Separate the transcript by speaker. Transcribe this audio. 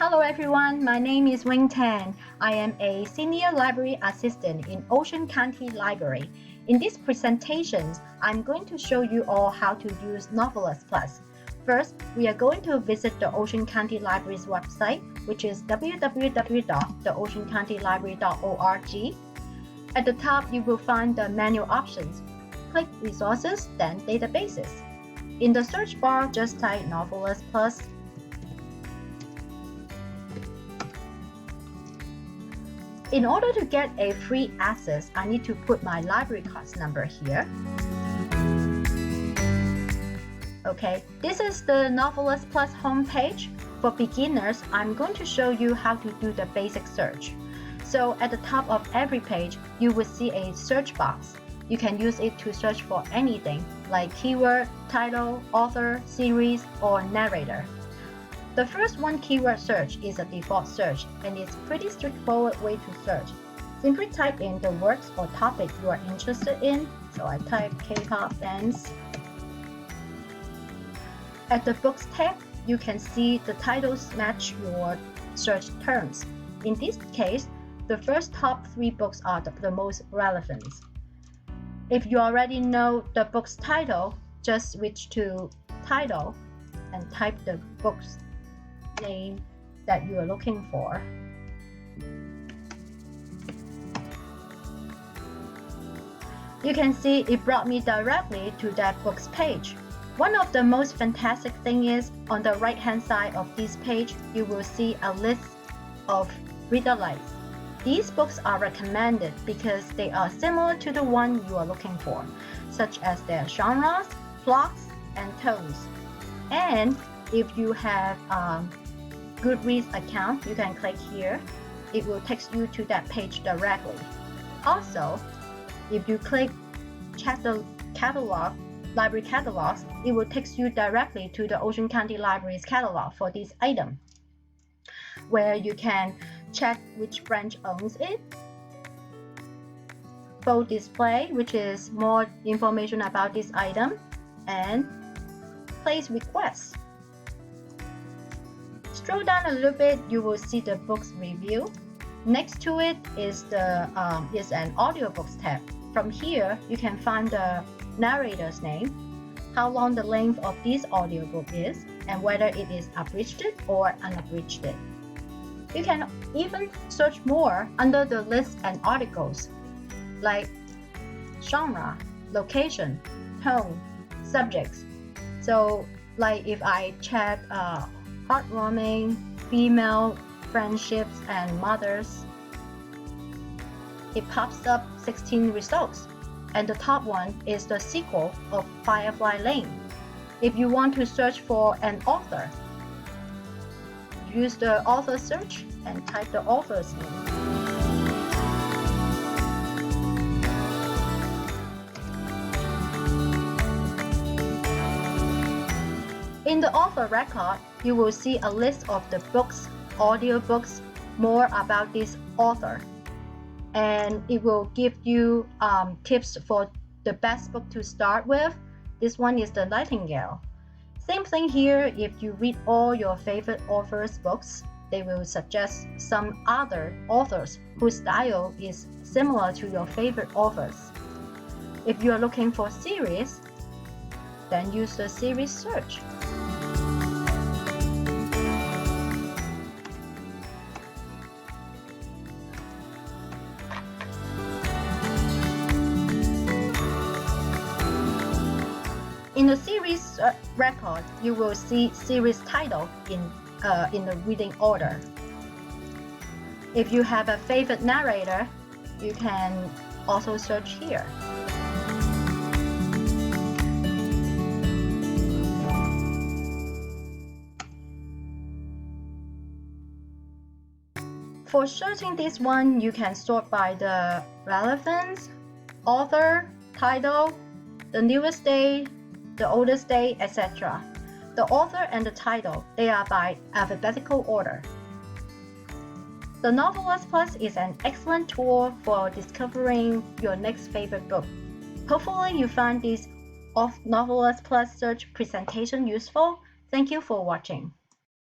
Speaker 1: Hello everyone, my name is Wing Tan. I am a Senior Library Assistant in Ocean County Library. In this presentation, I'm going to show you all how to use Novelist Plus. First, we are going to visit the Ocean County Library's website, which is www.theoceancountylibrary.org. At the top, you will find the menu options. Click Resources, then Databases. In the search bar, just type Novelist Plus. In order to get a free access, I need to put my library cards number here. Okay, this is the Novelist Plus homepage. For beginners, I'm going to show you how to do the basic search. So at the top of every page, you will see a search box. You can use it to search for anything like keyword, title, author, series, or narrator. The first one, keyword search, is a default search, and it's a pretty straightforward way to search. Simply type in the words or topic you are interested in. So I type K-pop dance. At the Books tab, you can see the titles match your search terms. In this case, the first top 3 books are the most relevant. If you already know the book's title, just switch to title and type the book's name that you are looking for. You can see it brought me directly to that book's page. One of the most fantastic things is on the right hand side of this page, you will see a list of reader likes. These books are recommended because they are similar to the one you are looking for, such as their genres, plots, and tones. And if you have Goodreads account, you can click here. It will take you to that page directly. Also, if you click check the catalog, library catalogs, it will take you directly to the Ocean County Library's catalog for this item, where you can check which branch owns it, full display, which is more information about this item, and place requests. Scroll down a little bit, you will see the book's review. Next to it is an Audiobooks tab. From here, you can find the narrator's name, how long the length of this audiobook is, and whether it is abridged or unabridged. You can even search more under the list and articles, like genre, location, tone, subjects. So, like if I check heartwarming, female friendships and mothers, it pops up 16 results, and the top one is the sequel of Firefly Lane. If you want to search for an author, use the author search and type the author's name. In the author record, you will see a list of the books, audiobooks, more about this author. And it will give you tips for the best book to start with. This one is The Nightingale. Same thing here, if you read all your favorite authors' books, they will suggest some other authors whose style is similar to your favorite authors. If you are looking for series, then use the series search. In the series record, you will see series title in the reading order. If you have a favorite narrator, you can also search here. For searching this one, you can sort by the relevance, author, title, the newest date, the oldest date, etc. The author and the title, they are by alphabetical order. The Novelist Plus is an excellent tool for discovering your next favorite book. Hopefully you find this Novelist Plus search presentation useful. Thank you for watching.